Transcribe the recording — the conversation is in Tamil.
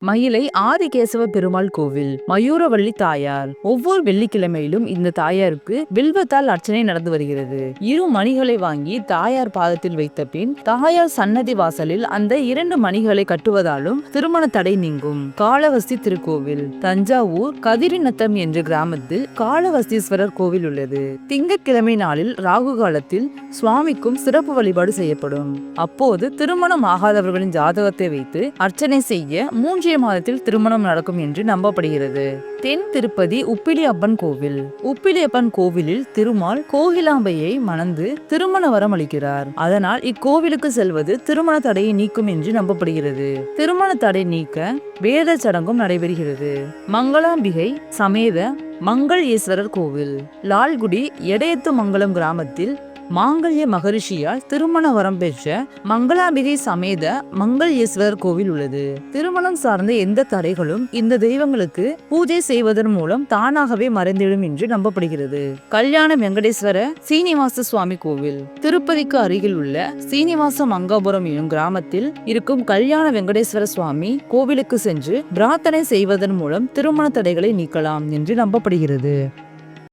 மயிலை ஆதிகேசவ பெருமாள் கோவில் மயூரவள்ளி தாயார். ஒவ்வொரு வெள்ளிக்கிழமையிலும் இந்த தாயாருக்கு வில்வத்தால் அர்ச்சனை நடந்து வருகிறது. இரு மணிகளை வாங்கி தாயார் பாதத்தில் வைத்த பின் தாயார் சன்னதி வாசலில் அந்த 2 மணிகளை கட்டுவதாலும் திருமண தடை நீங்கும். காளவஸ்தி திருக்கோவில் தஞ்சாவூர் கதிரிநத்தம் என்ற கிராமத்தில் காளவஸ்தீஸ்வரர் கோவில் உள்ளது. திங்கட்கிழமை நாளில் ராகு காலத்தில் சுவாமிக்கும் சிறப்பு வழிபாடு செய்யப்படும். அப்போது திருமணம் ஆகாதவர்களின் ஜாதகத்தை வைத்து அர்ச்சனை செய்ய 3 மாதத்தில் திருமணம் நடக்கும் என்று நம்பப்படுகிறது. தென் திருப்பதி உப்பிலியப்பன் கோவில். உப்பிலியப்பன் கோவிலில் திருமால் கோகிலாம்பையை மணந்து திருமண வரம் அளிக்கிறார். அதனால் இக்கோவிலுக்கு செல்வது திருமண தடையை நீக்கும் என்று நம்பப்படுகிறது. திருமண தடை நீக்க வேத சடங்கும் நடைபெறுகிறது. மங்களாம்பிகை சமேத மங்கள் ஈஸ்வரர் கோவில் லால்குடி எடையத்து மங்கலம் கிராமத்தில் மாங்கல்ய மகரிஷியால் திருமண வரம் பெற்ற மங்களாம்பிகை சமேத மங்கள் ஈஸ்வரர் கோவில் உள்ளது. திருமணம் சார்ந்த எந்த தடைகளும் இந்த தெய்வங்களுக்கு பூஜை செய்வதன் மூலம் தானாகவே மறைந்திடும் என்று நம்பப்படுகிறது. கல்யாண வெங்கடேஸ்வர சீனிவாச சுவாமி கோவில் திருப்பதிக்கு அருகில் உள்ள சீனிவாச மங்காபுரம் எனும் கிராமத்தில் இருக்கும் கல்யாண வெங்கடேஸ்வர சுவாமி கோவிலுக்கு சென்று பிரார்த்தனை செய்வதன் மூலம் திருமண தடைகளை நீக்கலாம் என்று நம்பப்படுகிறது.